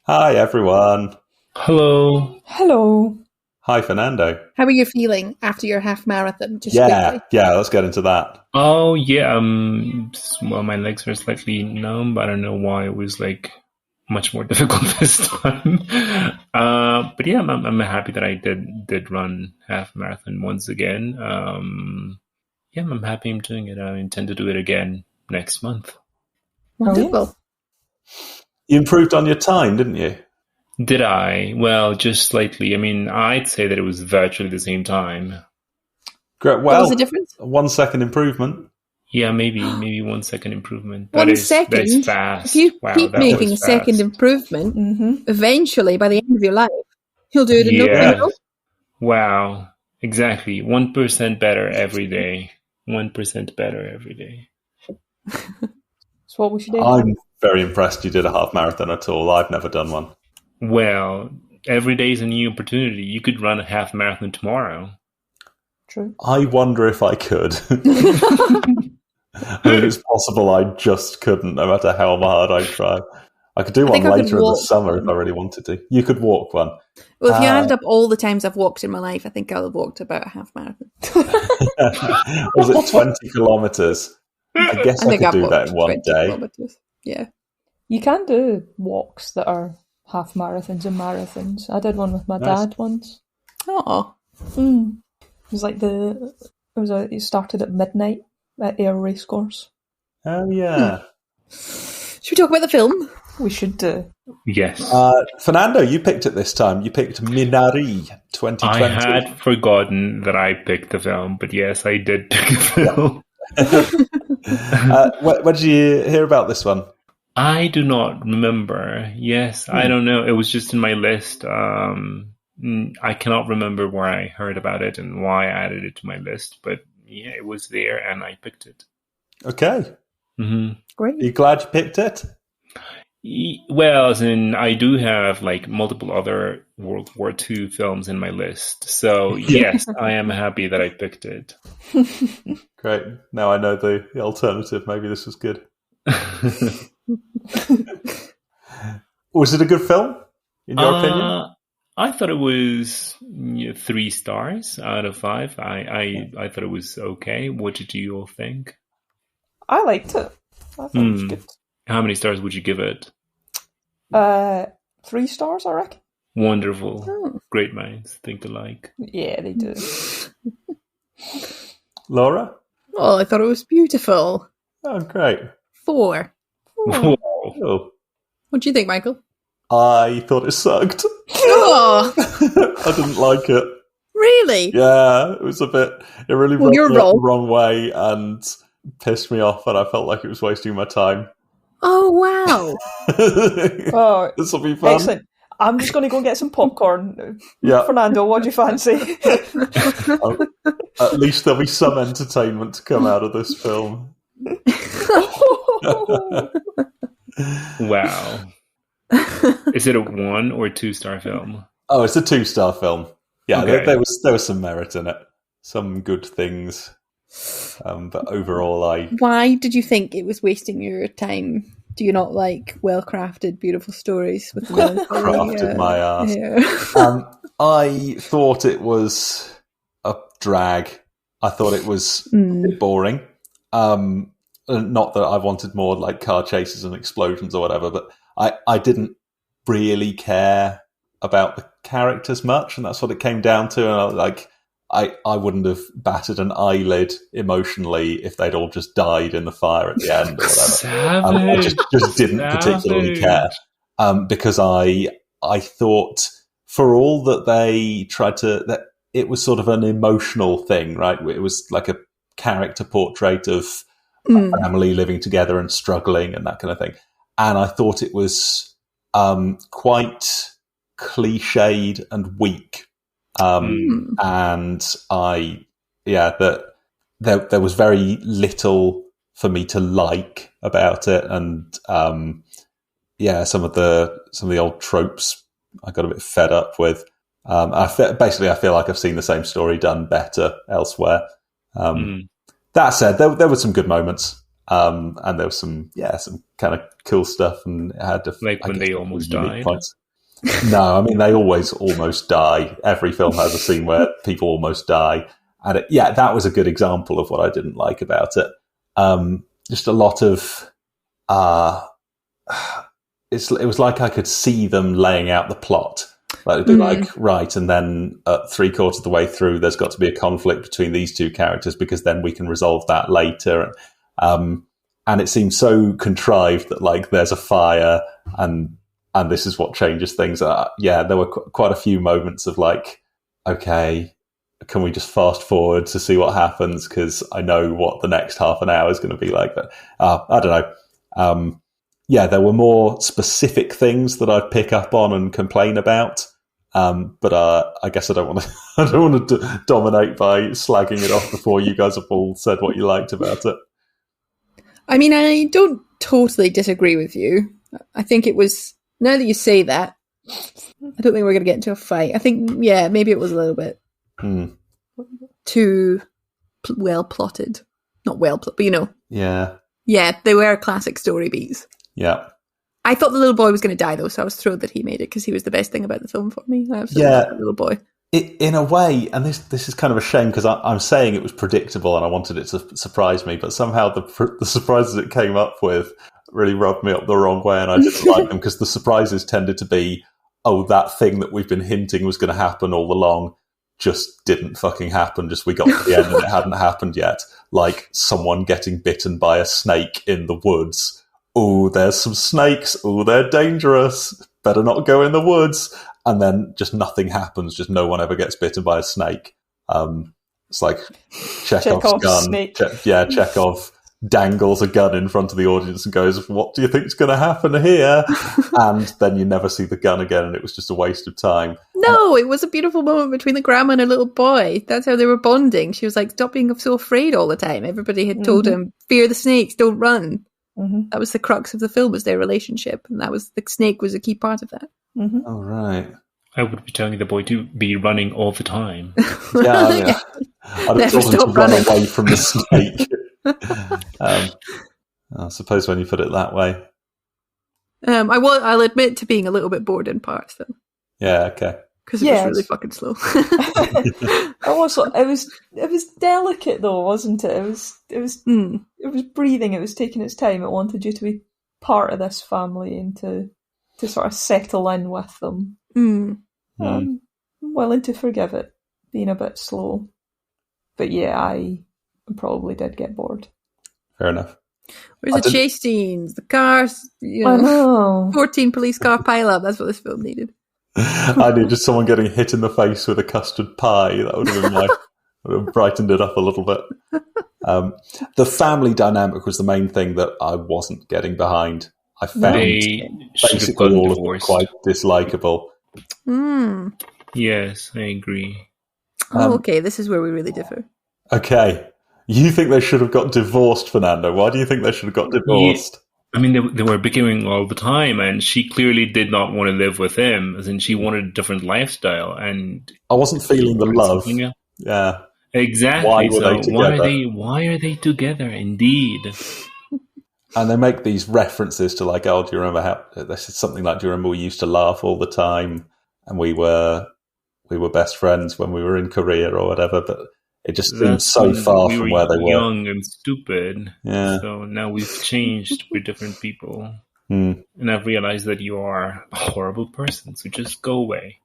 Hi, everyone. Hello. Hello. Hi, Fernando. How are you feeling after your half marathon? Just Yeah, quickly. yeah, let's get into that. Oh yeah, well, my legs are slightly numb, but I don't know why it was like much more difficult this time. But yeah, I'm happy that I did run half marathon once again. Yeah, I'm happy I'm doing it. I intend to do it again next month. Wonderful. You improved on your time, didn't you? Did I? Well, just slightly. I mean, I'd say that it was virtually the same time. Great. What Well, was the difference? 1 second improvement. Yeah, maybe 1 second improvement. One That is second. fast. If you Wow, keep that making a was second fast. improvement, eventually, by the end of your life, you'll do it in no time at all. Wow. Exactly. 1% better every day. 1% better every day. That's what we should do. I'm very impressed you did a half marathon at all. I've never done one. Well, every day is a new opportunity. You could run a half marathon tomorrow. True. I wonder if I could. I mean, it's possible I just couldn't, no matter how hard I try. I could do one later in the summer if I really wanted to. You could walk one. Well, if you added up all the times I've walked in my life, I think I'll have walked about a half marathon. Was it 20 kilometres? I guess I could do that in one day. Kilometers. Yeah. You can do walks that are half marathons and marathons. I did one with my dad once. Oh. It was like it started at midnight at Ayr Racecourse. Oh, yeah. Should we talk about the film? We should do. Yes. Fernando, you picked it this time. You picked Minari 2020. I had forgotten that I picked the film, but yes, I did pick a film. Where did you hear about this one? I do not remember. Yes, I don't know. It was just in my list. I cannot remember where I heard about it and why I added it to my list, but yeah, it was there and I picked it. Okay. Mm-hmm. Great. Are you glad you picked it? Well, as in, I do have like multiple other World War II films in my list. So yes, I am happy that I picked it. Great. Now I know the alternative. Maybe this was good. Was it a good film, in your opinion? I thought it was 3 stars out of 5. I thought it was okay. What did you all think? I liked it. I thought it was good. How many stars would you give it? 3 stars, I reckon. Wonderful. Oh. Great minds think alike. Yeah, they do. Laura? Oh, I thought it was beautiful. Oh, great. 4. Oh. What do you think, Michael? I thought it sucked. Oh, I didn't like it. really? Yeah, it was a bit... It really rubbed you're me up the wrong. wrong way and pissed me off, and I felt like it was wasting my time. Oh, wow. Oh, This will be fun. excellent. I'm just going to go get some popcorn. Yeah. Fernando, what do you fancy? At least there'll be some entertainment to come out of this film. Wow. Is it a 1 or 2 star film? Oh, it's a 2-star film. Yeah, Okay. there was some merit in it. Some good things. But overall, Why did you think it was wasting your time? Do you not like well-crafted, beautiful stories with the crafted my ass. Yeah. I thought it was a drag. I thought it was a bit boring. Not that I wanted more like car chases and explosions or whatever, but I didn't really care about the characters much, and that's what it came down to. And I wouldn't have batted an eyelid emotionally if they'd all just died in the fire at the end or whatever. I just didn't particularly care because I thought for all that they tried to, that it was sort of an emotional thing, right? It was like a character portrait of a family living together and struggling and that kind of thing. And I thought it was quite cliched and weak. And that there was very little for me to like about it, and some of the old tropes I got a bit fed up with. I feel like I've seen the same story done better elsewhere. That said, there were some good moments. And there was some kind of cool stuff, and it had when they almost died. Points. No, I mean, they always almost die. Every film has a scene where people almost die. And that was a good example of what I didn't like about it. Just a lot of, it was like I could see them laying out the plot. Like, it'd be like, right, and then at 3/4 of the way through, there's got to be a conflict between these two characters because then we can resolve that later. And it seems so contrived that, like, there's a fire and this is what changes things. There were quite a few moments of like, okay, can we just fast forward to see what happens? Because I know what the next half an hour is going to be like. But I don't know. There were more specific things that I'd pick up on and complain about. But I guess I don't want to. I don't want to dominate by slagging it off before you guys have all said what you liked about it. I mean, I don't totally disagree with you. I think it was. Now that you say that, I don't think we're going to get into a fight. I think, maybe it was a little bit too well plotted. Not well plotted, but you know. Yeah. Yeah, they were classic story beats. Yeah. I thought the little boy was going to die, though, so I was thrilled that he made it because he was the best thing about the film for me. I absolutely loved the little boy. In a way, and this is kind of a shame because I'm saying it was predictable and I wanted it to surprise me, but somehow the surprises it came up with really rubbed me up the wrong way, and I didn't like them because the surprises tended to be, that thing that we've been hinting was going to happen all along just didn't fucking happen. Just we got to the end and it hadn't happened yet. Like someone getting bitten by a snake in the woods. Oh, there's some snakes. Oh, they're dangerous. Better not go in the woods. And then just nothing happens. Just no one ever gets bitten by a snake. It's like Chekhov's gun. Snake. Chekhov dangles a gun in front of the audience and goes, what do you think's going to happen here? And then you never see the gun again, and it was just a waste of time. No, it was a beautiful moment between the grandma and her little boy. That's how they were bonding. She was like, stop being so afraid all the time. Everybody had told him, fear the snakes, don't run. That was the crux of the film, was their relationship, and the snake was a key part of that. Oh, right. I would be telling the boy to be running all the time. I'd have told him to run away from the snake. I suppose when you put it that way. I'll admit to being a little bit bored in parts, though. Yeah, okay. Because it was really fucking slow. It was delicate though, wasn't it? It was breathing. It was taking its time. It wanted you to be part of this family and to sort of settle in with them. I'm willing to forgive it being a bit slow, but I probably did get bored. Fair enough. Where's the chase scenes? The cars, I know. 14 police car pile-up. That's what this film needed. I needed someone getting hit in the face with a custard pie. That would have been would have brightened it up a little bit. The family dynamic was the main thing that I wasn't getting behind. I found basically all of them quite dislikable. Yes, I agree. Okay, this is where we really differ. Okay. You think they should have got divorced, Fernando? Why do you think they should have got divorced? I mean, they were bickering all the time, and she clearly did not want to live with him, as in she wanted a different lifestyle. And I wasn't feeling the love. Yeah, exactly. Why were they together? Why are they together? Indeed. And they make these references to like, do you remember how? This is something like, do you remember we used to laugh all the time, and we were best friends when we were in Korea or whatever, but. It just seems so far from where they were. Young and stupid. Yeah. So now we've changed. We're different people. And I've realized that you are a horrible person, so just go away.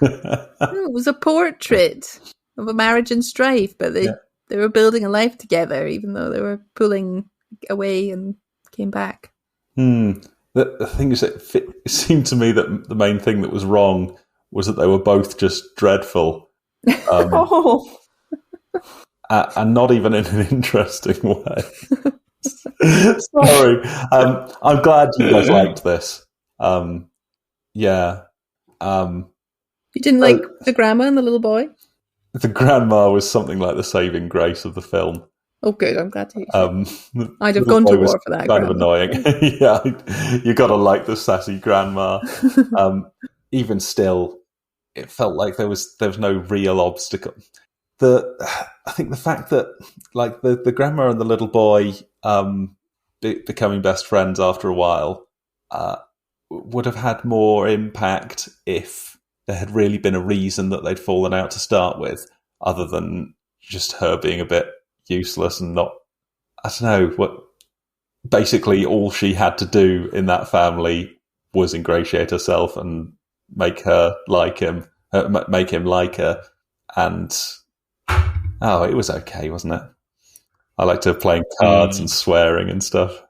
It was a portrait of a marriage in strife, but they were building a life together, even though they were pulling away and came back. The thing is, it seemed to me that the main thing that was wrong was that they were both just dreadful. And not even in an interesting way. Sorry. I'm glad you guys liked this. You didn't like the grandma and the little boy? The grandma was something like the saving grace of the film. Oh, good. I'm glad to hear. I'd have gone to war for that. Kind of annoying. Yeah, you got to like the sassy grandma. Even still, it felt like there was no real obstacle. I think the fact that like the grandma and the little boy becoming best friends after a while would have had more impact if there had really been a reason that they'd fallen out to start with, other than just her being a bit useless and not, I don't know, what basically all she had to do in that family was ingratiate herself and make her like him, make him like her. And it was okay, wasn't it? I liked her playing cards and swearing and stuff.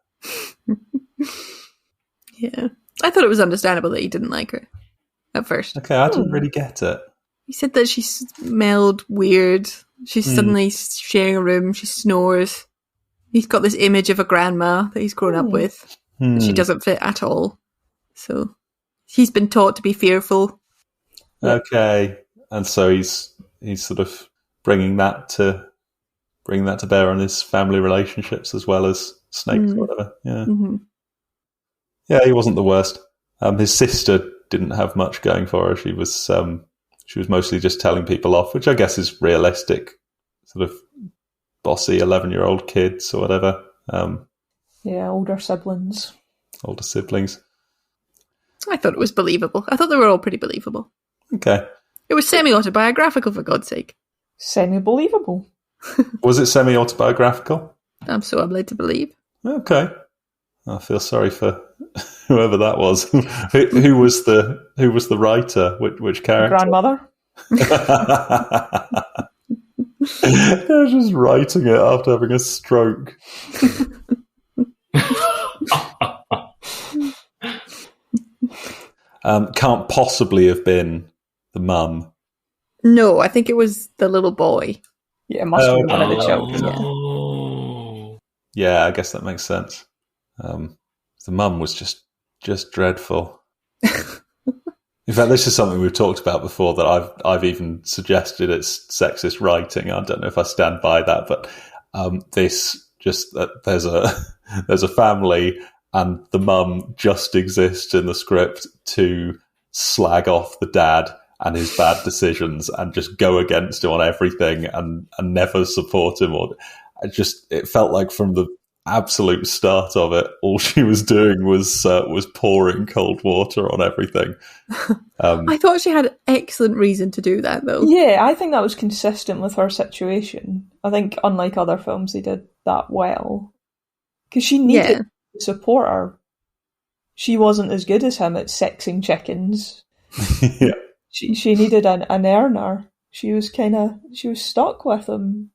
Yeah. I thought it was understandable that he didn't like her at first. Okay, I didn't really get it. He said that she smelled weird. She's suddenly sharing a room. She snores. He's got this image of a grandma that he's grown up with. She doesn't fit at all. So he's been taught to be fearful. Okay. And so he's sort of bringing that to bear on his family relationships as well as snakes or whatever. Yeah. Mm-hmm. Yeah, he wasn't the worst. His sister didn't have much going for her. She was mostly just telling people off, which I guess is realistic, sort of bossy 11-year-old kids or whatever. Older siblings. Older siblings. I thought it was believable. I thought they were all pretty believable. Okay. It was semi-autobiographical, for God's sake. Semi-believable. Was it semi-autobiographical? I'm led to believe. Okay. I feel sorry for whoever that was. who was the writer? Which character? Grandmother. I was just writing it after having a stroke. Can't possibly have been the mum. No, I think it was the little boy. Yeah, it must have been one of the children. Yeah, I guess that makes sense. The mum was just dreadful. In fact, this is something we've talked about before that I've even suggested it's sexist writing. I don't know if I stand by that, but there's a family and the mum just exists in the script to slag off the dad and his bad decisions and just go against him on everything and never support him. Or it felt like from the absolute start of it, all she was doing was pouring cold water on everything. I thought she had excellent reason to do that, though. Yeah, I think that was consistent with her situation. I think, unlike other films, they did that well. Because she needed to support her. She wasn't as good as him at sexing chickens. Yeah. She needed an earner. She was stuck with him.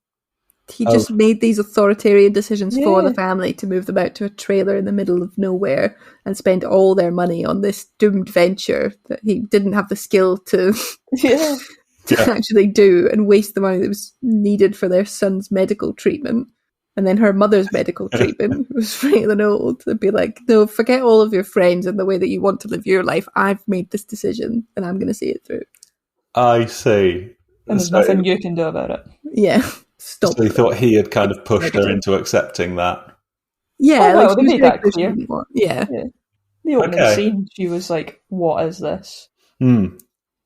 He just made these authoritarian decisions for the family to move them out to a trailer in the middle of nowhere and spend all their money on this doomed venture that he didn't have the skill to, actually do, and waste the money that was needed for their son's medical treatment. And then her mother's medical treatment was frail old. To be like, no, forget all of your friends and the way that you want to live your life. I've made this decision and I'm going to see it through. I see. And there's nothing you can do about it. Yeah. Stop. So he thought he had kind of pushed her into accepting that. Yeah, they made that clear. Yeah. The opening scene, she was like, "What is this?" Well,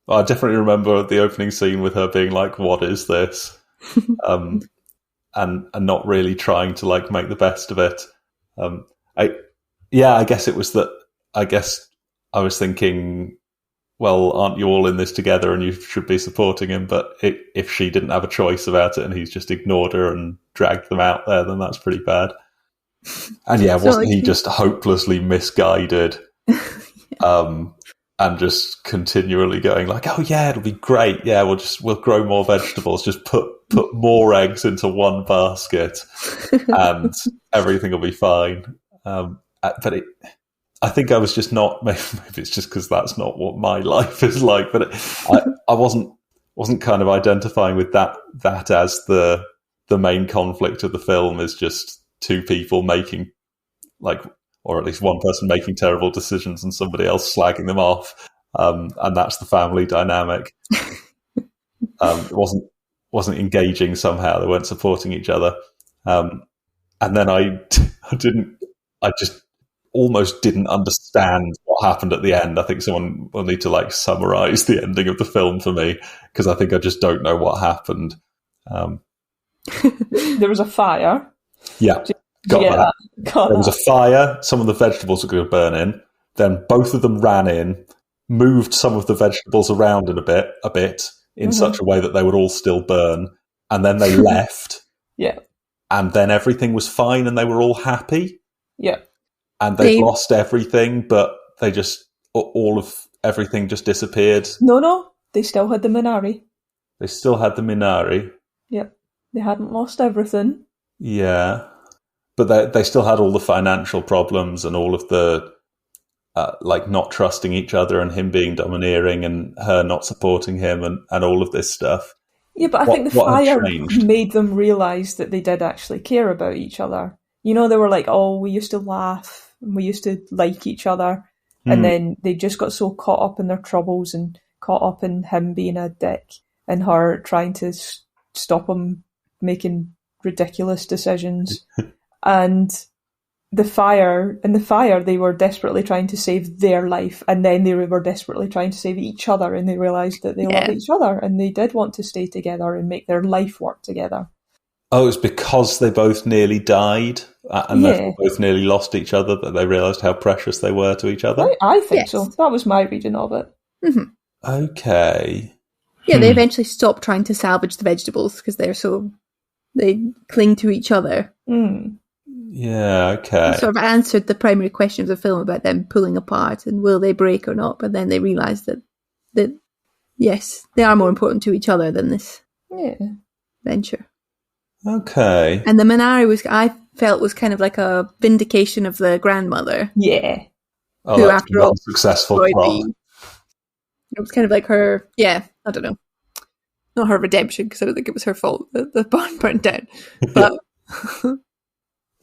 I definitely remember the opening scene with her being like, "What is this?" and not really trying to like make the best of it. I guess it was that. I guess I was thinking, well, aren't you all in this together and you should be supporting him? But if she didn't have a choice about it and he's just ignored her and dragged them out there, then that's pretty bad. And wasn't he just hopelessly misguided and just continually going like, oh yeah, it'll be great. Yeah, we'll grow more vegetables. Just put more eggs into one basket and everything will be fine. But I think I was just not. Maybe it's just because that's not what my life is like. But I wasn't kind of identifying with that as the main conflict of the film is just two people making or at least one person making terrible decisions and somebody else slagging them off, and that's the family dynamic. It wasn't engaging somehow. They weren't supporting each other, and then I just almost didn't understand what happened at the end. I think someone will need to summarize the ending of the film for me, because I think I just don't know what happened. There was a fire. Yeah, got that. There was a fire. Some of the vegetables were going to burn in. Then both of them ran in, moved some of the vegetables around in a bit in such a way that they would all still burn. And then they left. Yeah. And then everything was fine and they were all happy. Yeah. And they lost everything, but they just, all of everything just disappeared. No. They still had the Minari. They still had the Minari. Yep. They hadn't lost everything. Yeah. But they still had all the financial problems and all of the, like, not trusting each other and him being domineering and her not supporting him and all of this stuff. Yeah, but I think the fire made them realise that they did actually care about each other. You know, they were like, oh, we used to laugh and we used to like each other. And then they just got so caught up in their troubles and caught up in him being a dick and her trying to stop him making ridiculous decisions. And in the fire, they were desperately trying to save their life, and then they were desperately trying to save each other, and they realised that they love each other, and they did want to stay together and make their life work together. Oh, it was because they both nearly died, and they both nearly lost each other, that they realised how precious they were to each other? I think so. That was my reading of it. Mm-hmm. Okay. Yeah, they eventually stopped trying to salvage the vegetables because they cling to each other. Mm. Yeah, okay. It sort of answered the primary question of the film about them pulling apart and will they break or not, but then they realised that yes, they are more important to each other than this venture. Okay. And the Minari I felt was kind of like a vindication of the grandmother. Yeah. Oh, who after all successful plot. It was kind of like her, I don't know. Not her redemption, because I don't think it was her fault that the barn burnt down. But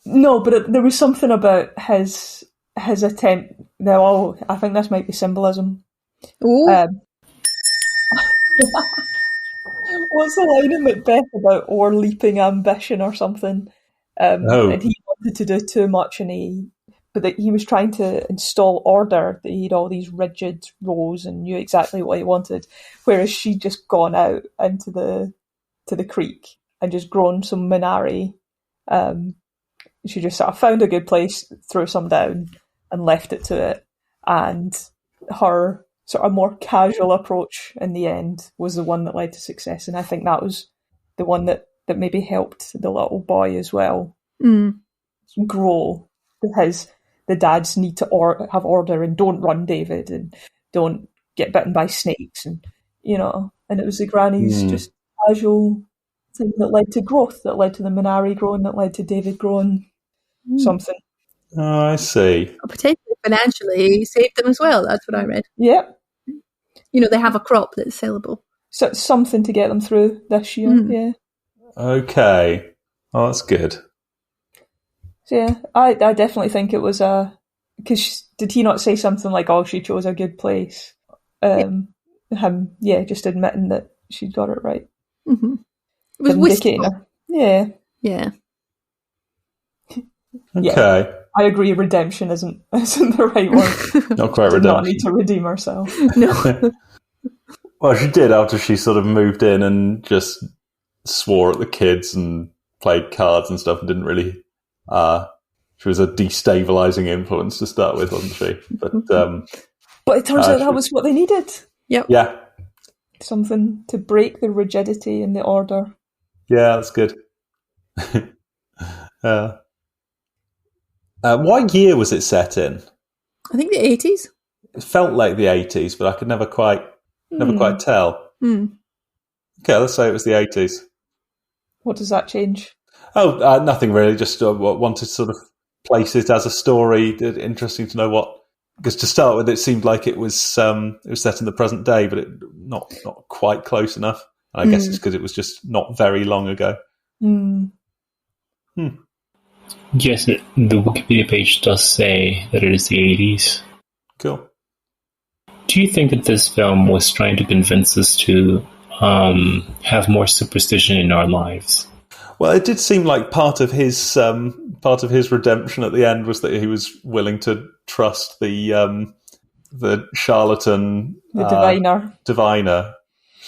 no, but there was something about his attempt. Now, I think this might be symbolism. What's the line in Macbeth about o'erleaping ambition or something? And he wanted to do too much, but that he was trying to install order. That he had all these rigid rows and knew exactly what he wanted, whereas she'd just gone out into the creek and just grown some Minari. She just sort of found a good place, threw some down, and left it to it. And her sort of more casual approach in the end was the one that led to success. And I think that was the one that maybe helped the little boy as well grow. Because the dads need to have order and don't run David and don't get bitten by snakes. And, and it was the granny's just casual thing that led to growth, that led to the Minari growing, that led to David growing something. Oh, I see. Potentially financially, he saved them as well. That's what I read. Yeah. They have a crop that's sellable. So it's something to get them through this year, yeah. Okay. Oh, that's good. So yeah, I definitely think it was because did he not say something like, oh, she chose a good place? Him, just admitting that she'd got it right. Mm-hmm. It was wistful. Yeah. Yeah. Okay. Yeah, I agree. Redemption isn't the right word. Not quite redemption. Not need to redeem herself. No. Well, she did after she sort of moved in and just swore at the kids and played cards and stuff and didn't really. She was a destabilizing influence to start with, wasn't she? But it turns out that was what they needed. Yep. Yeah. Something to break the rigidity and the order. Yeah, that's good. What year was it set in? I think the 80s. It felt like the 80s, but I could never quite tell. Mm. Okay, let's say it was the 80s. What does that change? Oh, nothing really. Just wanted to sort of place it as a story. Interesting to know what. Because to start with, it seemed like it was set in the present day, but not quite close enough. And I guess it's because it was just not very long ago. Yes, the Wikipedia page does say that it is the 80s. Cool. Do you think that this film was trying to convince us to have more superstition in our lives? Well, it did seem like part of his redemption at the end was that he was willing to trust the charlatan, the diviner.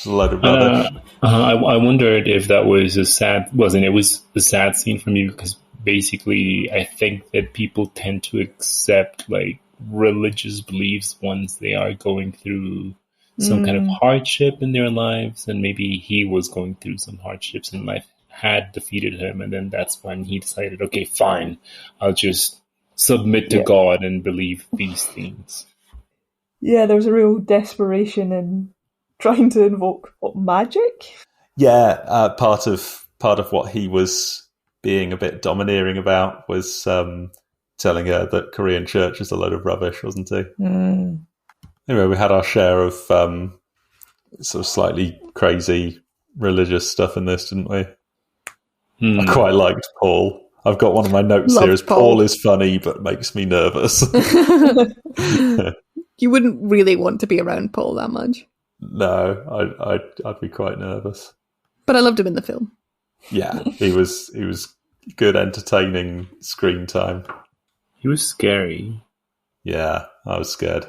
It's a load of rubbish. I wondered if that was it was a sad scene for me, because basically I think that people tend to accept like religious beliefs once they are going through some kind of hardship in their lives, and maybe he was going through some hardships in life had defeated him, and then that's when he decided, okay, fine, I'll just submit to God and believe these things. Yeah, there was a real desperation in trying to invoke magic. Yeah, part of what he was being a bit domineering about was telling her that Korean church is a load of rubbish, wasn't he? Anyway, we had our share of sort of slightly crazy religious stuff in this, didn't we? I quite liked Paul. I've got one of my notes here is Paul is funny but makes me nervous. You wouldn't really want to be around Paul that much. No, I'd be quite nervous. But I loved him in the film. Yeah, he was good, entertaining screen time. He was scary. Yeah, I was scared.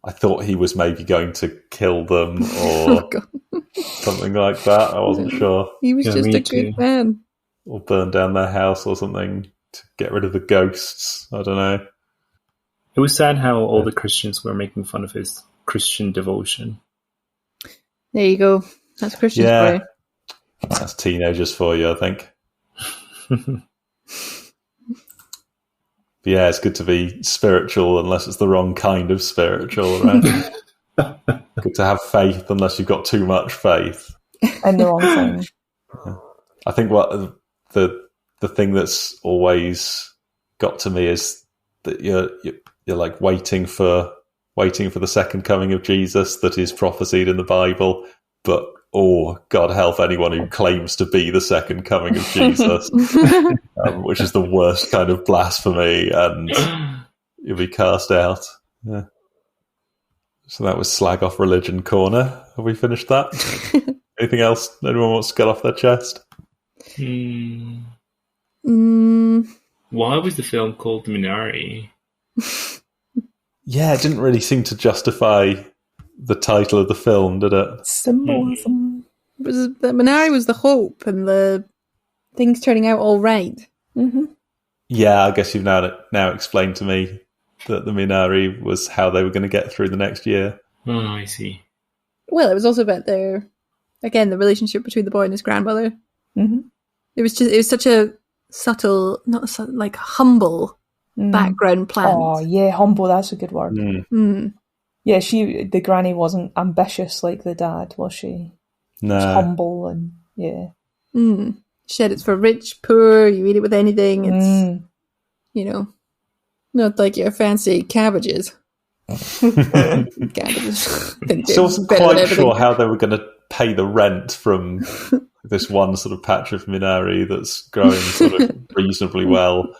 I thought he was maybe going to kill them or something like that. I wasn't sure. He was just a good man. Or burn down their house or something to get rid of the ghosts. I don't know. It was sad how all the Christians were making fun of his Christian devotion. There you go. That's Christian for you. That's teenagers for you, I think. But yeah, it's good to be spiritual unless it's the wrong kind of spiritual, right? Good to have faith unless you've got too much faith. And the wrong thing. I think what the thing that's always got to me is that you're like waiting for the second coming of Jesus that is prophesied in the Bible, but God help anyone who claims to be the second coming of Jesus, which is the worst kind of blasphemy, and you'll be cast out. Yeah. So that was Slag Off Religion Corner. Have we finished that? Anything else anyone wants to get off their chest? Why was the film called Minari? Yeah, it didn't really seem to justify the title of the film, did it? Symbolism. The Minari was the hope and the things turning out all right. Mm-hmm. Yeah, I guess you've now explained to me that the Minari was how they were going to get through the next year. Oh, I see. Well, it was also about the relationship between the boy and his grandmother. Mm-hmm. It was such a subtle, like humble background plant. Oh, yeah, humble, that's a good word. Yeah, the granny wasn't ambitious like the dad, was she? No. She was humble and, yeah. She said it's for rich, poor, you eat it with anything. It's, not like your fancy cabbages. Cabbages. Still wasn't quite sure how they were going to pay the rent from this one sort of patch of Minari that's growing sort of reasonably well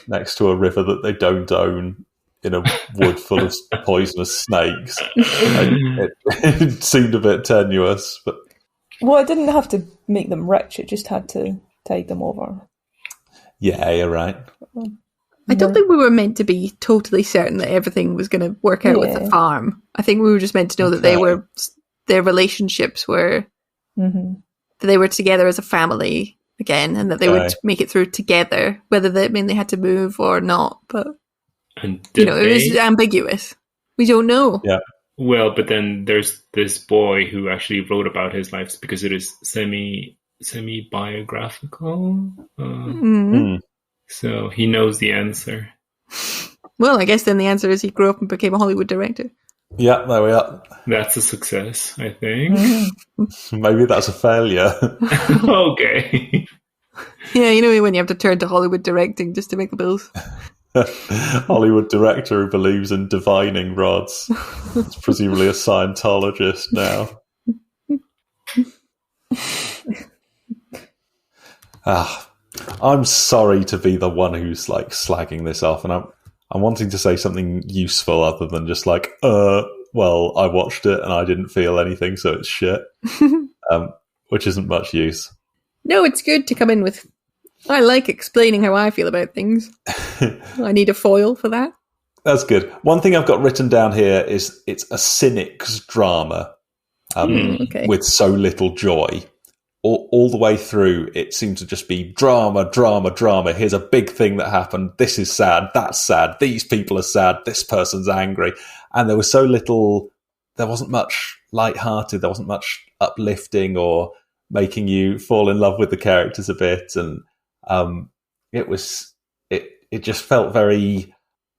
next to a river that they don't own in a wood full of poisonous snakes. It seemed a bit tenuous, but well, it didn't have to make them rich; it just had to tide them over. Yeah, you're right. I don't think we were meant to be totally certain that everything was going to work out with the farm. I think we were just meant to know that their relationships were that they were together as a family again, and that they would make it through together, whether that mean they had to move or not. But it was ambiguous. We don't know. Yeah. Well, but then there's this boy who actually wrote about his life because it is semi-biographical. So he knows the answer. Well, I guess then the answer is he grew up and became a Hollywood director. Yeah, there we are. That's a success, I think. Maybe that's a failure. Okay. Yeah, when you have to turn to Hollywood directing just to make the bills. Hollywood director who believes in divining rods. It's presumably a Scientologist now. I'm sorry to be the one who's like slagging this off, and I'm wanting to say something useful other than just like, well, I watched it and I didn't feel anything, so it's shit. Which isn't much use. No, it's good to come in with, I like explaining how I feel about things. I need a foil for that. That's good. One thing I've got written down here is it's a cynic's drama. with so little joy. All the way through, it seemed to just be drama, drama, drama. Here's a big thing that happened. This is sad. That's sad. These people are sad. This person's angry. And there was so little, there wasn't much lighthearted. There wasn't much uplifting or making you fall in love with the characters a bit. And it just felt very,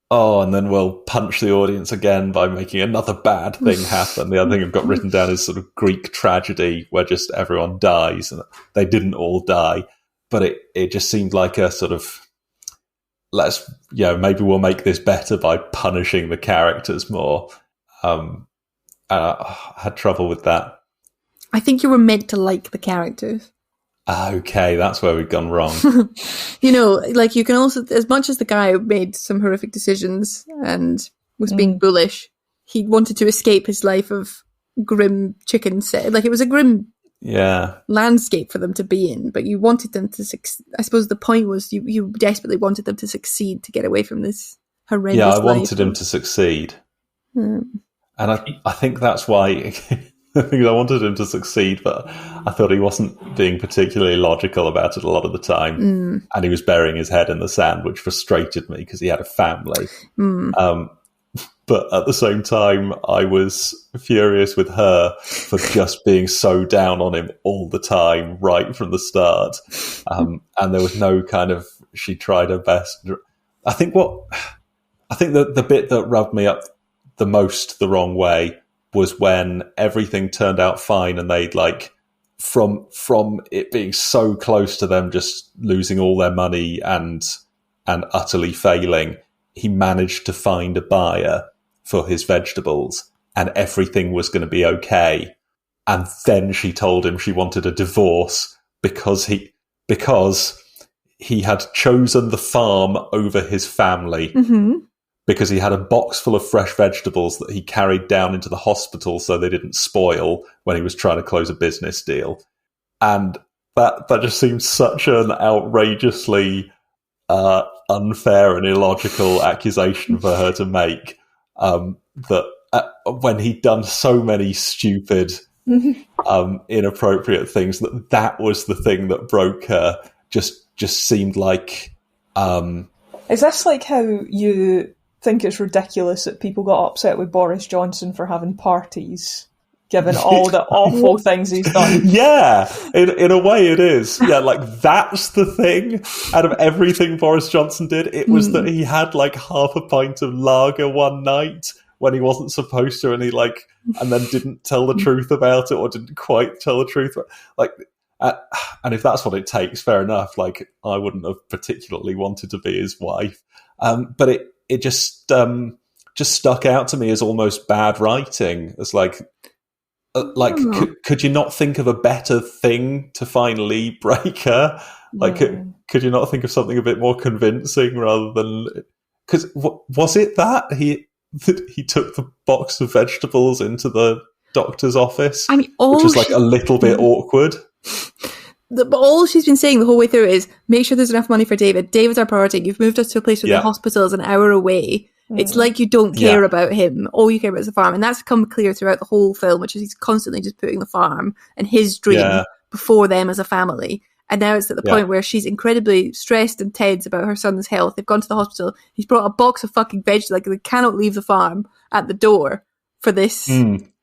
and then we'll punch the audience again by making another bad thing happen. The other thing I've got written down is sort of Greek tragedy where just everyone dies, and they didn't all die, but it just seemed like a sort of, maybe we'll make this better by punishing the characters more. I had trouble with that. I think you were meant to like the characters. Okay, that's where we've gone wrong. You can also, as much as the guy made some horrific decisions and was being bullish, he wanted to escape his life of grim chicken set. Like, it was a grim landscape for them to be in, but you wanted them to succeed. I suppose the point was you desperately wanted them to succeed to get away from this horrendous life. Yeah, I wanted him to succeed. And I think that's why... I wanted him to succeed, but I thought he wasn't being particularly logical about it a lot of the time. And he was burying his head in the sand, which frustrated me because he had a family. But at the same time, I was furious with her for just being so down on him all the time, right from the start. And there was no kind of, she tried her best. I think the bit that rubbed me up the most the wrong way was when everything turned out fine and they'd from it being so close to them just losing all their money and utterly failing, he managed to find a buyer for his vegetables and everything was going to be okay. And then she told him she wanted a divorce because he had chosen the farm over his family. Because he had a box full of fresh vegetables that he carried down into the hospital so they didn't spoil when he was trying to close a business deal. And that just seemed such an outrageously unfair and illogical accusation for her to make, that when he'd done so many stupid, inappropriate things, that was the thing that broke her. Just seemed like... Is this like how you... think it's ridiculous that people got upset with Boris Johnson for having parties, given all the awful things he's done? Yeah, in a way it is. Yeah, that's the thing. Out of everything Boris Johnson did, it was that he had half a pint of lager one night when he wasn't supposed to, and he and then didn't tell the truth about it, or didn't quite tell the truth. And if that's what it takes, fair enough. I wouldn't have particularly wanted to be his wife, but it just stuck out to me as almost bad writing. It's could you not think of a better thing to finally break her? Could you not think of something a bit more convincing rather than... Because was it that he took the box of vegetables into the doctor's office? I mean, which was a little bit awkward. But all she's been saying the whole way through is, make sure there's enough money for David. David's our priority. You've moved us to a place where the hospital is an hour away. It's like you don't care about him. All you care about is the farm. And that's come clear throughout the whole film, which is he's constantly just putting the farm and his dream before them as a family. And now it's at the point where she's incredibly stressed and tense about her son's health. They've gone to the hospital. He's brought a box of fucking vegetables. They cannot leave the farm at the door for this.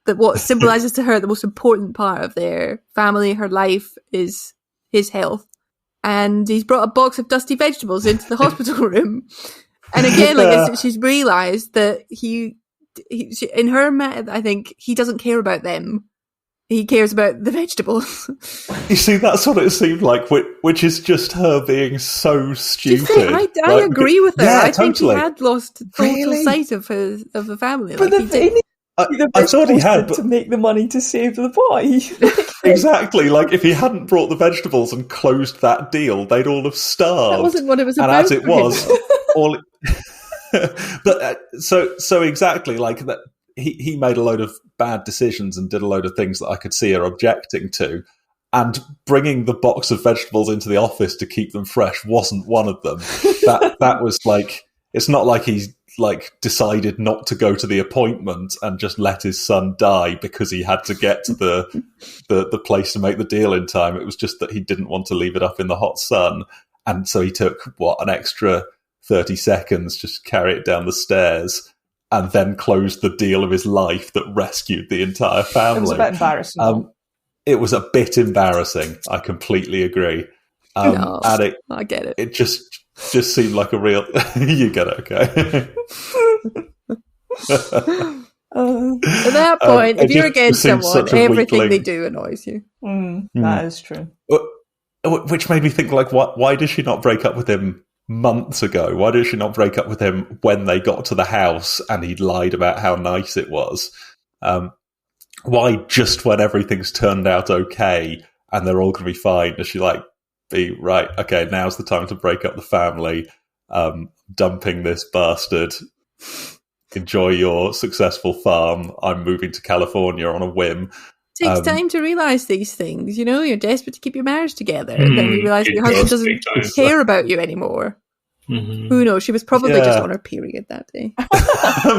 That what symbolises to her the most important part of their family, her life, is his health. And he's brought a box of dusty vegetables into the hospital room. And again, she's realised that he in her mind, I think he doesn't care about them. He cares about the vegetables. You see, that's what it seemed like, which is just her being so stupid. I agree with her. I think he had lost total sight of the family. But I thought he had, but... to make the money to save the boy. Exactly. If he hadn't brought the vegetables and closed that deal, they'd all have starved. That wasn't what it was about. And as it was, all... But so exactly, that he made a load of bad decisions and did a load of things that I could see her objecting to. And bringing the box of vegetables into the office to keep them fresh wasn't one of them. That was it's not like he's decided not to go to the appointment and just let his son die because he had to get to the place to make the deal in time. It was just that he didn't want to leave it up in the hot sun. And so he took, an extra 30 seconds just to carry it down the stairs and then closed the deal of his life that rescued the entire family. It was a bit embarrassing. It was a bit embarrassing. I completely agree. No, and I get it. It just seemed like a real... You get it, okay. At that point, if you're against someone, everything they do annoys you. That is true. Which made me think, why did she not break up with him months ago? Why did she not break up with him when they got to the house and he'd lied about how nice it was? Why just when everything's turned out okay and they're all going to be fine, does she be right, okay, now's the time to break up the family, dumping this bastard, enjoy your successful farm, I'm moving to California on a whim. It takes time to realise these things, you're desperate to keep your marriage together, and then you realise your husband doesn't care about you anymore. Who knows, she was probably just on her period that day.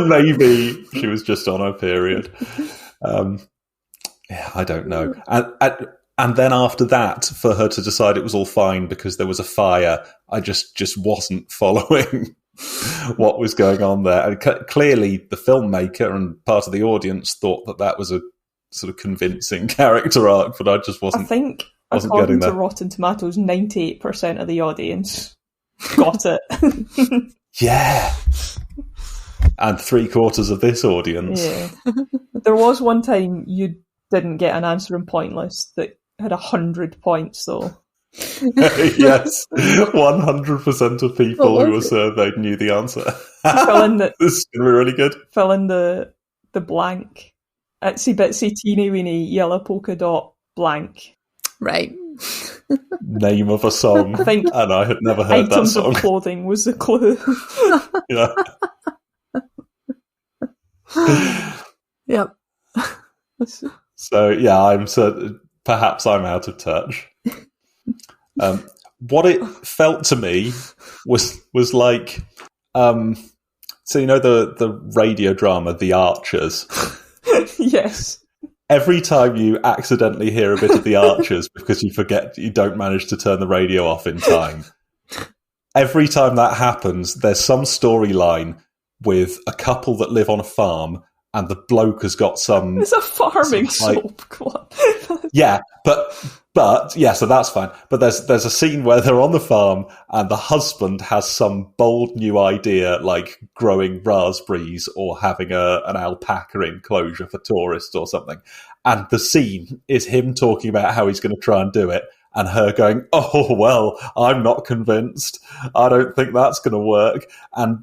Maybe she was just on her period. I don't know. And then after that, for her to decide it was all fine because there was a fire, I just wasn't following what was going on there. And clearly the filmmaker and part of the audience thought that was a sort of convincing character arc, but I just wasn't. I think, wasn't according getting to Rotten Tomatoes, 98% of the audience got it. Yeah. And 3/4 of this audience. Yeah. There was one time you didn't get an answer in Pointless that had 100 points, though. Yes, 100% of people who were surveyed knew the answer. This is going to be really good. Fill in the blank. Itsy bitsy teeny weeny yellow polka dot blank. Right. Name of a song. I think and I had never heard that song. Items of clothing was the clue. Yeah. Yep. So yeah, I'm certain. Perhaps I'm out of touch. What it felt to me was like, so the radio drama The Archers. Yes. Every time you accidentally hear a bit of The Archers because you forget you don't manage to turn the radio off in time, every time that happens, there's some storyline with a couple that live on a farm and the bloke has got some... It's a farming soap. Yeah, but yeah, so that's fine. But there's a scene where they're on the farm and the husband has some bold new idea, like growing raspberries or having an alpaca enclosure for tourists or something. And the scene is him talking about how he's going to try and do it, and her going, "Oh well, I'm not convinced. I don't think that's going to work." And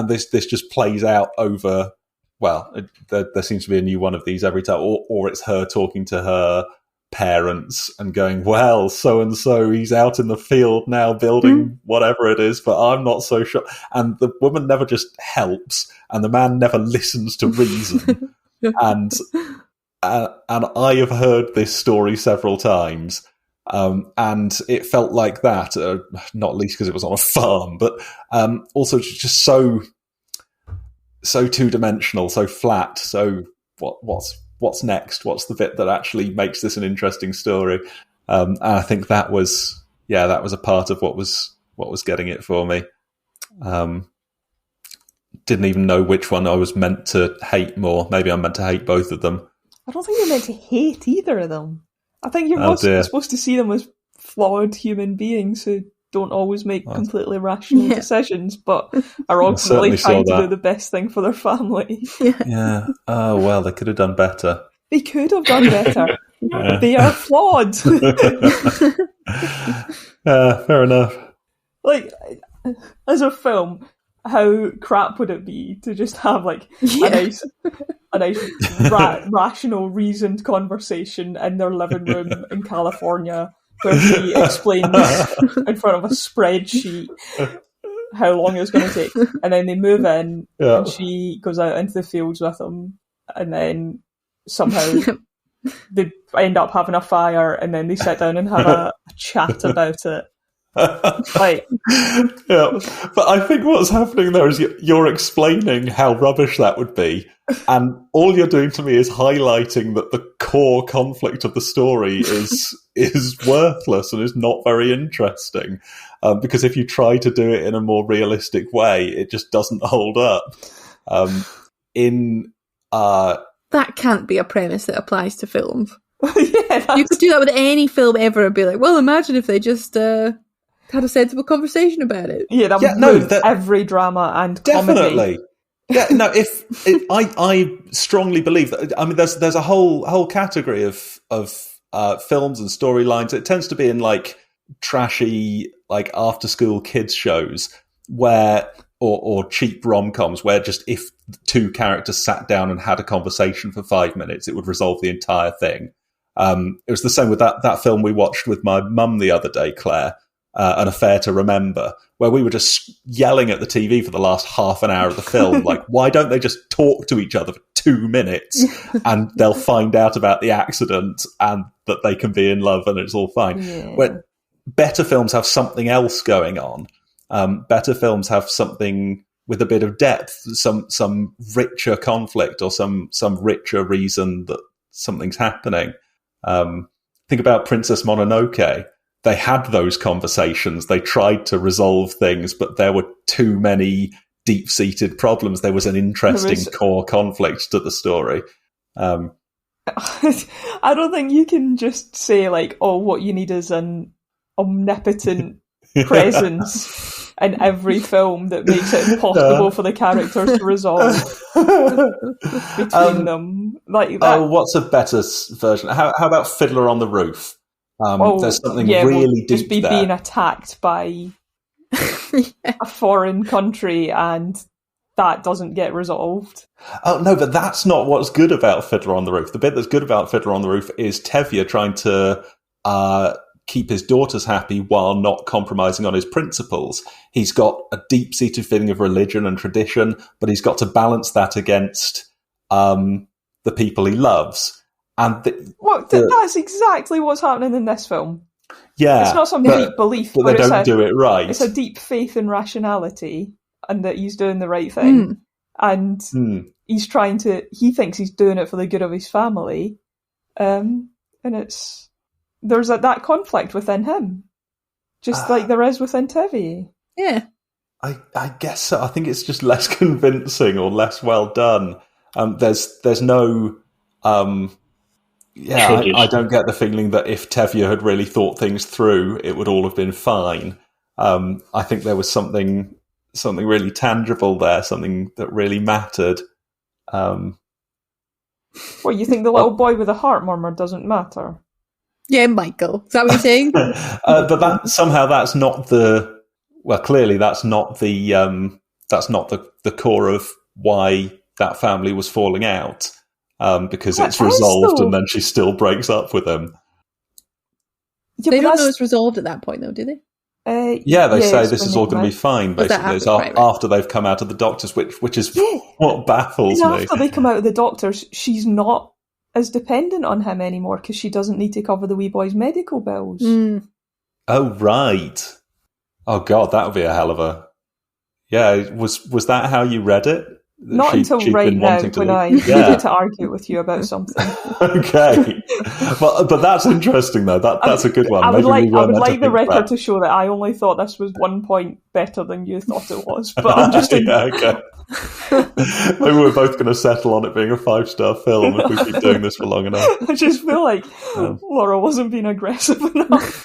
this just plays out over. Well, there seems to be a new one of these every time, or it's her talking to her parents and going, "Well, so and so, he's out in the field now building whatever it is, but I'm not so sure." And the woman never just helps, and the man never listens to reason. and I have heard this story several times, and it felt like that, not least because it was on a farm, but also just so two-dimensional, so flat. So what's next? What's the bit that actually makes this an interesting story? And I think that was a part of what was getting it for me. Didn't even know which one I was meant to hate more. Maybe I'm meant to hate both of them. I don't think you're meant to hate either of them. I think you're supposed to see them as flawed human beings who don't always make completely rational decisions, but are ultimately trying to do the best thing for their family. Yeah. Oh, well, they could have done better. They could have done better. Yeah. They are flawed. Fair enough. Like, as a film, how crap would it be to just have a nice rational, reasoned conversation in their living room in California, where she explains in front of a spreadsheet how long it was going to take, and then they move in, and she goes out into the fields with them, and then somehow they end up having a fire, and then they sit down and have a chat about it. Like, yeah, but I think what's happening there is you're explaining how rubbish that would be, and all you're doing to me is highlighting that the core conflict of the story is worthless and is not very interesting. Because if you try to do it in a more realistic way, it just doesn't hold up. That can't be a premise that applies to films. yeah, You could do that with any film ever and be like, well, imagine if they just had a sensible conversation about it. Yeah, that would ruin every drama and comedy. Definitely. Yeah, no. I strongly believe that. I mean, there's a whole category of films and storylines. It tends to be in like trashy, like after school kids shows where, or cheap rom-coms where just if two characters sat down and had a conversation for 5 minutes, it would resolve the entire thing. It was the same with that film we watched with my mum the other day, Claire. An Affair to Remember, where we were just yelling at the TV for the last half an hour of the film, like, why don't they just talk to each other for 2 minutes and they'll find out about the accident and that they can be in love and it's all fine. Yeah. When better films have something else going on. Better films have something with a bit of depth, some richer conflict or some richer reason that something's happening. Think about Princess Mononoke. They had those conversations. They tried to resolve things, but there were too many deep-seated problems. There was an interesting core conflict to the story. I don't think you can just say, like, oh, what you need is an omnipotent presence in every film that makes it impossible for the characters to resolve between them. Like that. Oh, what's a better version? How about Fiddler on the Roof? There's something really deep just be there. being attacked by a foreign country and that doesn't get resolved. Oh, no, but that's not what's good about Fiddler on the Roof. The bit that's good about Fiddler on the Roof is Tevye trying to keep his daughters happy while not compromising on his principles. He's got a deep-seated feeling of religion and tradition, but he's got to balance that against the people he loves. And that's exactly what's happening in this film. Yeah, it's not some deep belief, but they don't do it right. It's a deep faith in rationality and that he's doing the right thing, and he's trying to. He thinks he's doing it for the good of his family, and there's that conflict within him, just like there is within Tevye. Yeah, I guess so. I think it's just less convincing or less well done. There's no. I don't get the feeling that if Tevye had really thought things through, it would all have been fine. I think there was something really tangible there, something that really mattered. Well, you think the little boy with a heart murmur doesn't matter? Yeah, Michael. Is that what you're saying? But that's not the. Well, clearly that's not the core of why that family was falling out. Because it's resolved and then she still breaks up with him. Yeah, they don't know it's resolved at that point, though, do they? They say this is all going to be fine, basically. It's after they've come out of the doctors, which is what baffles me. After they come out of the doctors, she's not as dependent on him anymore because she doesn't need to cover the wee boy's medical bills. Oh, right. Oh, God, that would be a hell of a... Yeah, was that how you read it? Not until right now when I needed to argue with you about something. Okay. But that's interesting, though. That's a good one. I would like the record to show that I only thought this was 1 point better than you thought it was. But I'm just... okay. Maybe we're both going to settle on it being a 5-star film if we keep doing this for long enough. I just feel like Laura wasn't being aggressive enough.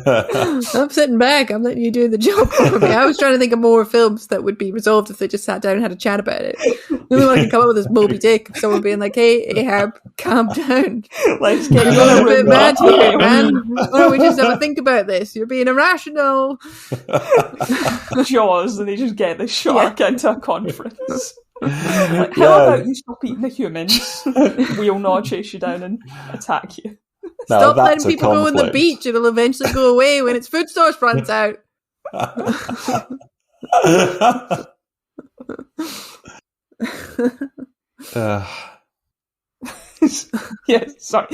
I'm sitting back. I'm letting you do the job for me. I was trying to think of more films that would be resolved if they just sat down and had a chat about it. The only one I can come up with is Moby Dick. Someone being like, "Hey, Ahab, calm down. Let's get you a bit mad here, man. Why don't we just have a think about this? You're being irrational." Jaws, and they just get the shark into a conference. Like, how about you stop eating the humans? We'll not chase you down and attack you. Stop letting people go on the beach. It'll eventually go away when its food source runs out. Yeah, sorry.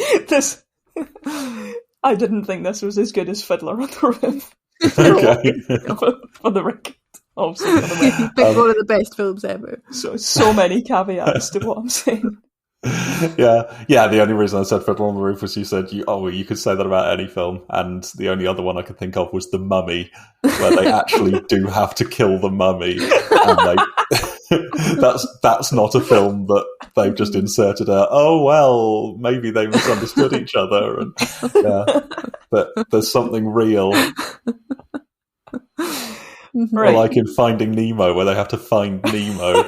I didn't think this was as good as Fiddler on the Roof. Okay. for the record. Obviously, for the record. You picked one of the best films ever. So many caveats to what I'm saying. Yeah. The only reason I said Fiddler on the Roof was you said you could say that about any film, and the only other one I could think of was The Mummy, where they actually do have to kill the mummy, and that's not a film that they've just inserted maybe they misunderstood each other, and but there's something real. Right. Like in Finding Nemo, where they have to find Nemo.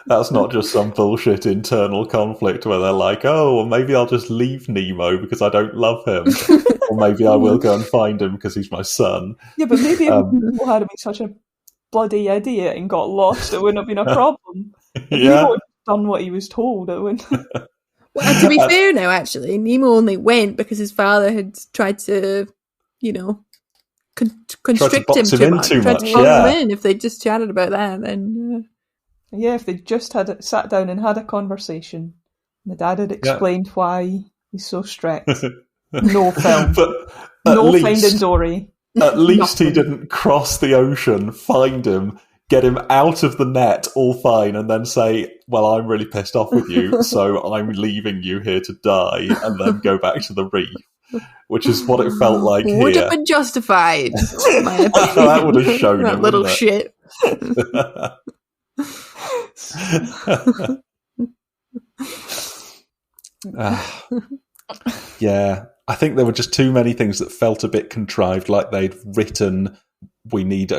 That's not just some bullshit internal conflict where they're like, well, maybe I'll just leave Nemo because I don't love him. Or maybe I will go and find him because he's my son. Yeah, but maybe if Nemo hadn't been such a bloody idiot and got lost, it wouldn't have been a problem. If Nemo had done what he was told, it wouldn't. Well, to be fair now, actually, Nemo only went because his father had tried to, constrict him too much. Tried to box him in. If they just chatted about that, then... Yeah, if they just had sat down and had a conversation, and the dad had explained why he's so strict. No film. But no Finding Dory. At least he didn't cross the ocean, find him, get him out of the net, all fine, and then say, well, I'm really pissed off with you, so I'm leaving you here to die, and then go back to the reef. Which is what it felt like here. Would have been justified. That would have shown that him, little shit. I think there were just too many things that felt a bit contrived, like they'd written, we need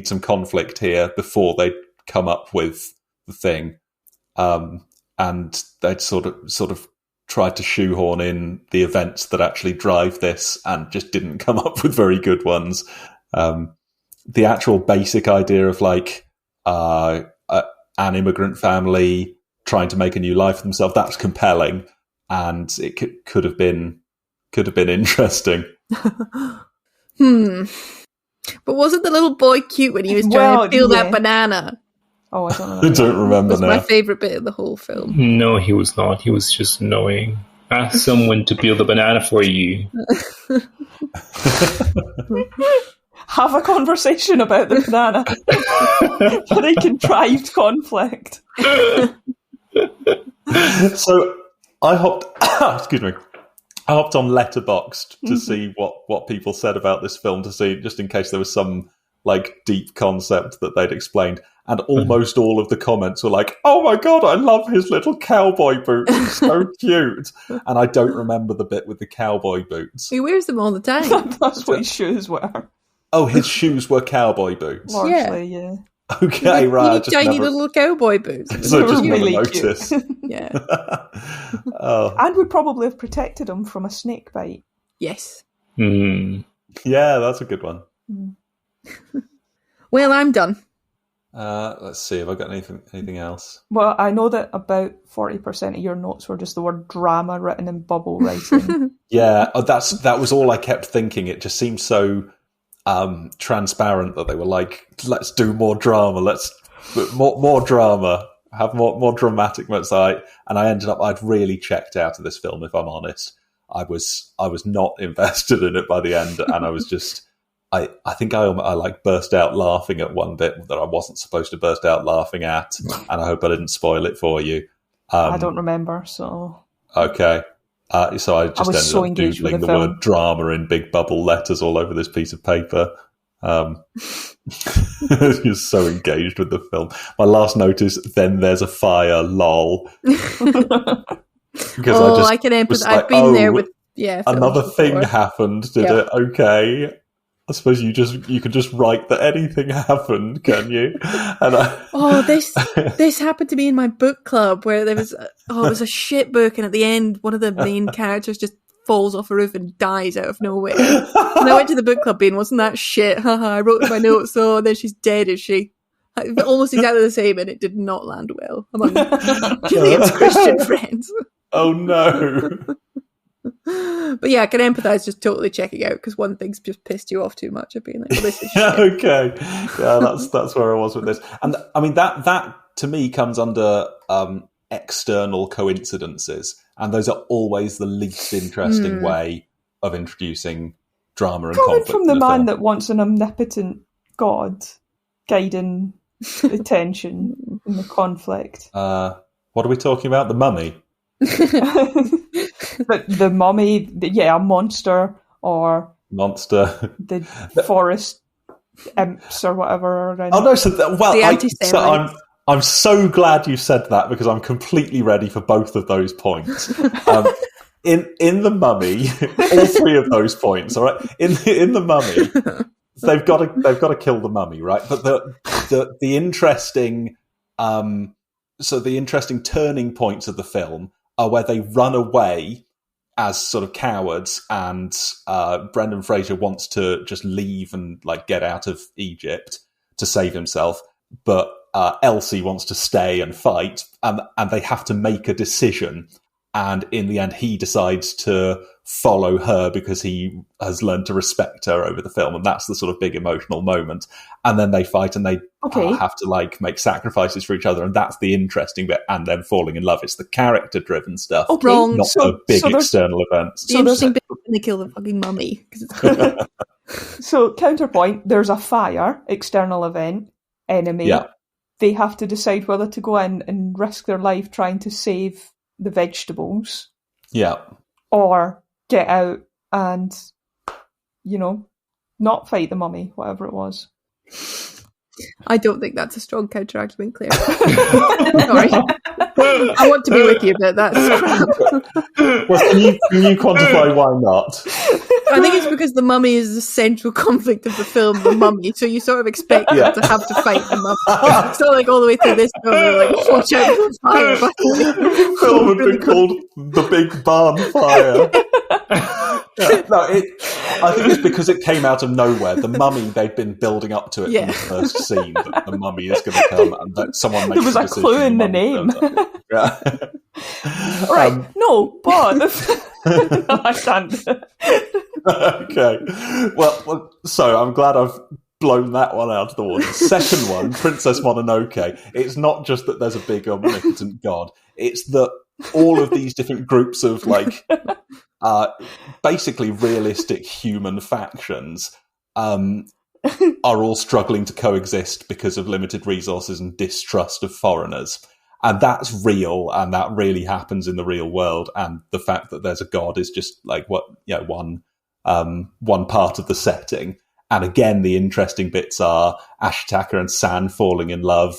some conflict here before they'd come up with the thing, and they'd sort of tried to shoehorn in the events that actually drive this and just didn't come up with very good ones. The actual basic idea of an immigrant family trying to make a new life for themselves, that's compelling, and it could have been interesting. But wasn't the little boy cute when he was trying to peel that banana? Oh, I don't know. I don't remember now. That's my favourite bit of the whole film. No, he was not. He was just annoying. Ask someone to peel the banana for you. Have a conversation about the banana. For a contrived conflict. So I hopped on Letterboxd to see what people said about this film, to see just in case there was some deep concept that they'd explained, and almost all of the comments were like, oh my god, I love his little cowboy boots, he's so cute. And I don't remember the bit with the cowboy boots. He wears them all the time. That's what his shoes were. Oh, his shoes were cowboy boots? Largely, yeah. Okay, right. Tiny little cowboy boots. So just never really noticed. Yeah. And would probably have protected him from a snake bite. Yes. Yeah, that's a good one. Well, I'm done. Let's see, have I got anything else? Well, I know that about 40% of your notes were just the word drama written in bubble writing. Yeah, that was all I kept thinking. It just seemed so transparent that they were like, let's do more drama, more drama, have more dramatic moments. And I ended up, I'd really checked out of this film, if I'm honest. I was not invested in it by the end, and I was just, I think I burst out laughing at one bit that I wasn't supposed to burst out laughing at, and I hope I didn't spoil it for you. I don't remember, so... Okay. So I just ended up doodling the word drama in big bubble letters all over this piece of paper. You're so engaged with the film. My last note is, then there's a fire, lol. I can empathize. I've been there with another thing happened, did it? Okay. I suppose you could just write that anything happened, can you? And this happened to me in my book club, where there was it was a shit book, and at the end one of the main characters just falls off a roof and dies out of nowhere. And I went to the book club being, wasn't that shit? I wrote in my notes, and then she's dead, is she? Almost exactly the same, and it did not land well among Gillian's Christian friends. Oh no. But yeah, I can empathise just totally checking out, because one thing's just pissed you off too much of being like, well, this is shit. Okay. Yeah, that's where I was with this. And I mean, that to me comes under external coincidences, and those are always the least interesting way of introducing drama and coming conflict from the man film. that wants an omnipotent god guiding the tension and the conflict. What are we talking about? The Mummy? But the mummy, a monster, or Monster. the forest imps or whatever. Around. Oh no! I'm so glad you said that, because I'm completely ready for both of those points. In the Mummy, all three of those points. All right. In the Mummy, they've got to kill the mummy, right? But the interesting the interesting turning points of the film are where they run away as sort of cowards, and Brendan Fraser wants to just leave and like get out of Egypt to save himself, but Elsie wants to stay and fight, and they have to make a decision. And in the end, he decides to follow her because he has learned to respect her over the film. And that's the sort of big emotional moment. And then they fight, and they have to like make sacrifices for each other. And that's the interesting bit. And then falling in love. It's the character-driven stuff. Oh, wrong. Not the big external events. The interesting bit when they kill the fucking mummy. So, counterpoint, there's a fire, external event, enemy. Yeah. They have to decide whether to go in and risk their life trying to save the vegetables, or get out and, not fight the mummy, whatever it was. I don't think that's a strong counter argument, Claire. Sorry, I want to be with you, but that's crap. Well, can you quantify why not? I think it's because the mummy is the central conflict of the film, the mummy. So you sort of expect them to have to fight the mummy. It's not like all the way through this film, they're like, watch out for the fire. The film had been called The Big Barn Fire. I think it's because it came out of nowhere. The mummy, they'd been building up to it from the first scene, that the mummy is going to come, and that someone makes there was a clue in the name. Right, no, but I can't. Okay. Well, so I'm glad I've blown that one out of the water. Second one, Princess Mononoke. It's not just that there's a big omnipotent god. It's that all of these different groups of like basically realistic human factions are all struggling to coexist because of limited resources and distrust of foreigners. And that's real, and that really happens in the real world. And the fact that there's a god is just like one part of the setting. And again, the interesting bits are Ashitaka and San falling in love,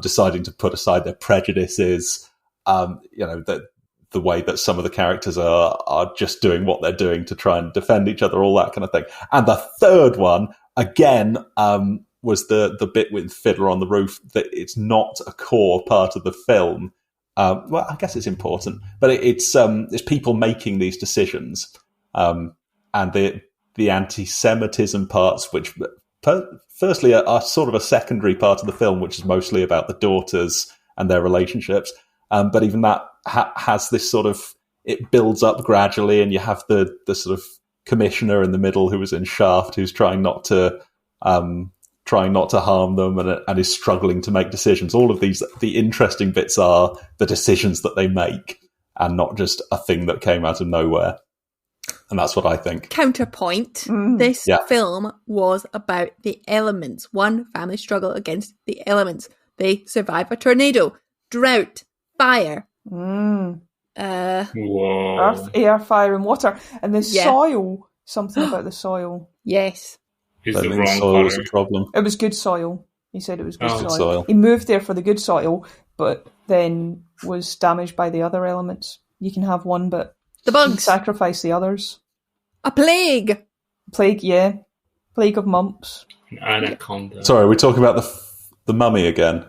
deciding to put aside their prejudices. The way that some of the characters are just doing what they're doing to try and defend each other, all that kind of thing. And the third one, again, was the bit with Fiddler on the Roof, that it's not a core part of the film. Well, I guess it's important, but it's people making these decisions, and the anti-Semitism parts, which firstly are sort of a secondary part of the film, which is mostly about the daughters and their relationships. But even that has this sort of, it builds up gradually, and you have the sort of commissioner in the middle who was in Shaft, who's trying not to harm them, and is struggling to make decisions. All of these, the interesting bits are the decisions that they make, and not just a thing that came out of nowhere. And that's what I think. Counterpoint, this film was about the elements. One family struggle against the elements. They survive a tornado, drought, fire. Earth, air, fire, and water. And the soil, something about the soil. Yes. Is the wrong soil was a problem. It was good soil. He said it was good soil. He moved there for the good soil, but then was damaged by the other elements. You can have one, but the bugs sacrifice the others. A plague. Plague, yeah. Plague of mumps. Anaconda. Sorry, are we talking about the mummy again?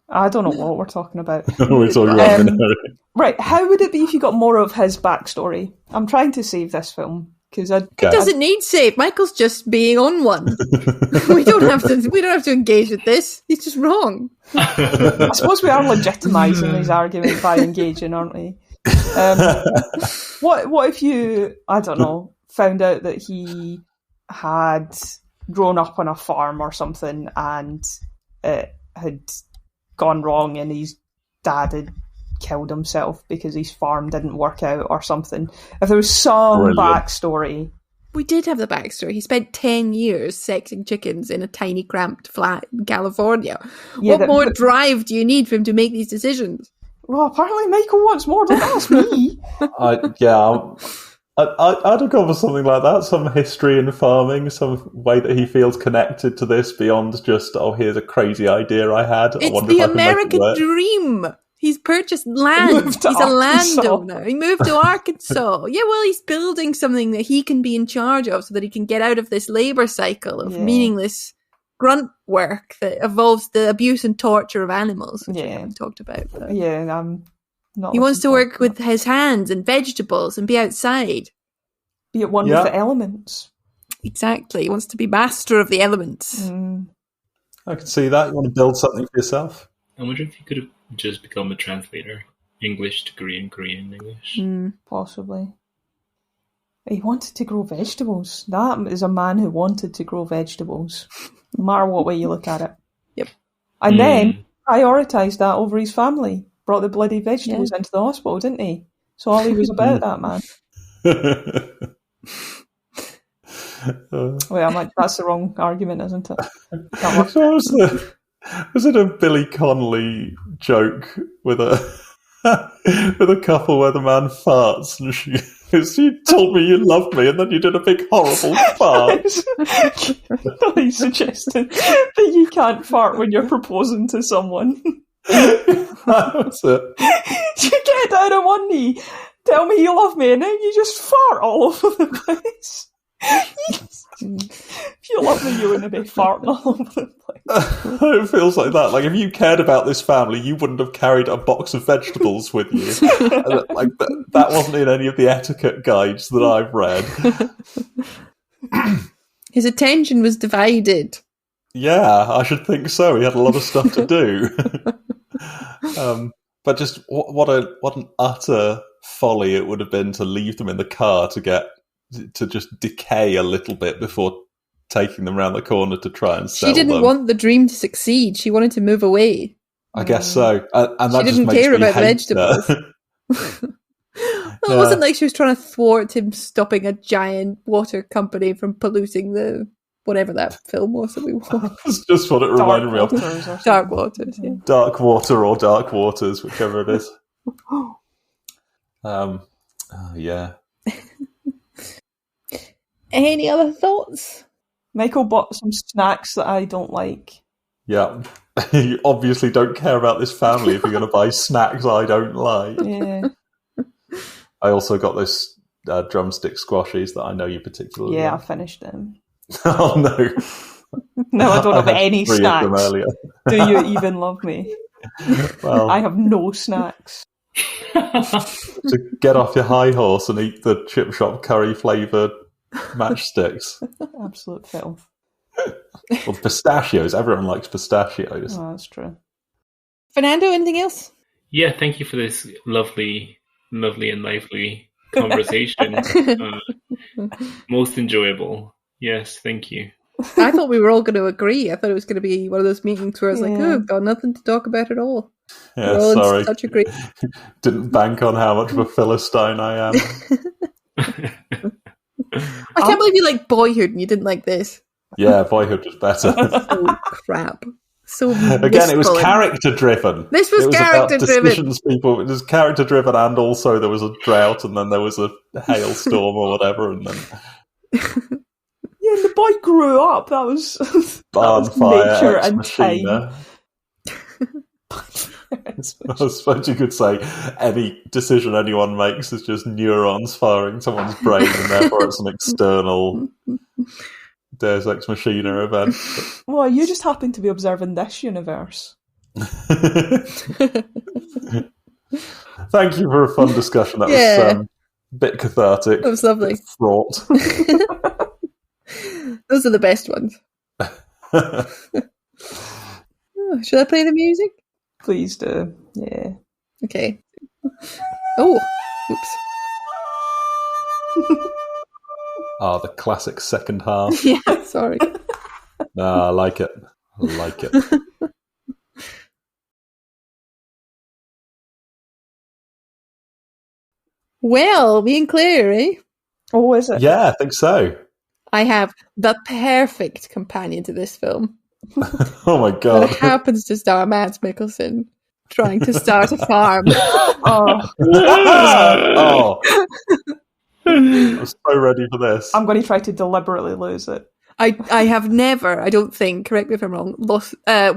I don't know what we're talking about. We're talking about Minari. Right, how would it be if you got more of his backstory? I'm trying to save this film. It doesn't need save. Michael's just being on one. We don't have to engage with this. He's just wrong. I suppose we are legitimising his argument by engaging, aren't we? What if you, I don't know, found out that he had grown up on a farm or something, and it had gone wrong, and his dad had killed himself because his farm didn't work out or something. If there was some backstory. We did have the backstory. He spent 10 years sexing chickens in a tiny cramped flat in California. Yeah, what more drive do you need for him to make these decisions? Well, apparently Michael wants more than that's me. I'd have gone for something like that. Some history in farming, some way that he feels connected to this beyond just, here's a crazy idea I had. It's the American dream. He's purchased land. He's a landowner. He moved to Arkansas. Yeah, well, he's building something that he can be in charge of so that he can get out of this labor cycle of meaningless grunt work that involves the abuse and torture of animals, which we haven't talked about. But I'm not. He wants to work with his hands and vegetables and be outside. Be at one with the elements. Exactly. He wants to be master of the elements. I can see that. You want to build something for yourself? I wonder if you could have just become a translator. English to Korean, Korean to English. Possibly. He wanted to grow vegetables. That is a man who wanted to grow vegetables. No matter what way you look at it. Yep. And then prioritised that over his family. Brought the bloody vegetables into the hospital, didn't he? So all he was about, that man. Wait, that's the wrong argument, isn't it? Was it a Billy Connolly joke with a with a couple where the man farts and she told me you loved me and then you did a big horrible fart? He's suggesting that you can't fart when you're proposing to someone. That was it. You get down on one knee, tell me you love me, and then you just fart all over the place. If you love me, you wouldn't be farting all over the place. It feels like that. Like, if you cared about this family, you wouldn't have carried a box of vegetables with you. Like that wasn't in any of the etiquette guides that I've read. His attention was divided. Yeah, I should think so. He had a lot of stuff to do. But just what an utter folly it would have been to leave them in the car to just decay a little bit before taking them around the corner to try and sell them. She didn't want the dream to succeed. She wanted to move away. I guess so. And that she didn't care about vegetables. Well, it wasn't like she was trying to thwart him stopping a giant water company from polluting the whatever that film was that we watched. That's just what it reminded me of. Dark Waters, yeah. Dark Water or Dark Waters, whichever it is. Yeah. Any other thoughts? Michael bought some snacks that I don't like. Yeah. You obviously don't care about this family if you're going to buy snacks I don't like. Yeah. I also got those drumstick squashies that I know you particularly like. I finished them. Oh, no. No, I don't have any snacks. Of them earlier. Do you even love me? Well, I have no snacks. To get off your high horse and eat the chip shop curry flavoured matchsticks. Absolute filth. Well, pistachios. Everyone likes pistachios. Oh, that's true. Fernando, anything else? Yeah, thank you for this lovely and lively conversation. Most enjoyable. Yes, thank you. I thought we were all going to agree. I thought it was going to be one of those meetings where it's like, oh, got nothing to talk about at all. Yeah, we're all sorry. in such a great... Didn't bank on how much of a Philistine I am. I can't believe you like Boyhood and you didn't like this. Yeah, Boyhood was better. Oh, crap. So again, it was character driven. This was character driven. Decisions people. It was character driven, and also there was a drought, and then there was a hailstorm or whatever, and then the boy grew up. That was nature and time. I suppose you could say any decision anyone makes is just neurons firing someone's brain, and therefore it's an external Deus Ex Machina event. Well, you just happen to be observing this universe. Thank you for a fun discussion. That was a bit cathartic. That was lovely. Fraught. Those are the best ones. Should I play the music? Please do. Yeah. Okay. Oh, oops. The classic second half. Yeah, sorry. I like it. I like it. Well, me and Claire, eh? Oh, is it? Yeah, I think so. I have the perfect companion to this film. Oh my god! That happens to star Mads Mikkelsen trying to start a farm. Oh, oh, I'm so ready for this. I'm going to try to deliberately lose it. I have never, I don't think, correct me if I'm wrong,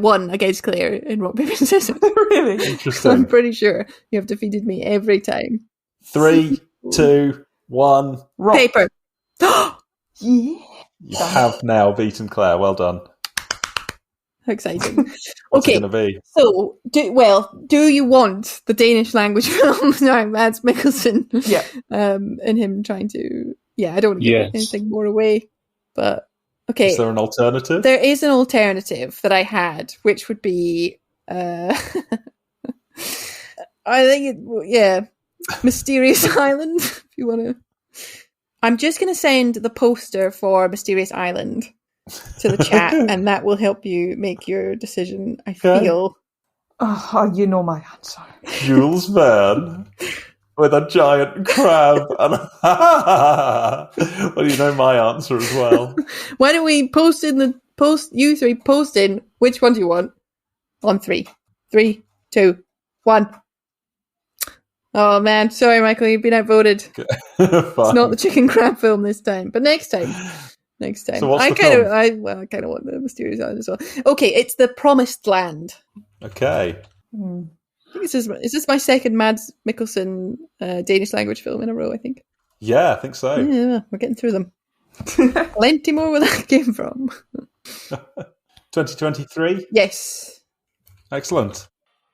won against Claire in Rock, Paper, Scissors. Really? Interesting. I'm pretty sure you have defeated me every time. 3, 2, 1. Rock. Paper. Yeah. You have now beaten Claire. Well done. How exciting. What's Okay, it going to be? so, do you want the Danish language film starring Mads Mikkelsen? Yeah. And him trying to... Yeah, I don't want to give anything more away, but... Okay. Is there an alternative? There is an alternative that I had, which would be... I think, Mysterious Island, if you want to... I'm just going to send the poster for Mysterious Island to the chat, and that will help you make your decision, I feel. Oh, you know my answer. Jules Verne with a giant crab. And well, you know my answer as well. Why don't we post in the post? You three post in. Which one do you want? On 3, 3, 2, 1. Oh man, sorry, Michael, you've been outvoted. It's not the chicken crab film this time, but next time. So what's the film? I kind of want the Mysterious Island as well. Okay, it's The Promised Land. Okay. I think is this my second Mads Mikkelsen Danish language film in a row, I think. Yeah, I think so. Yeah, we're getting through them. Plenty more where that came from. 2023? Yes. Excellent.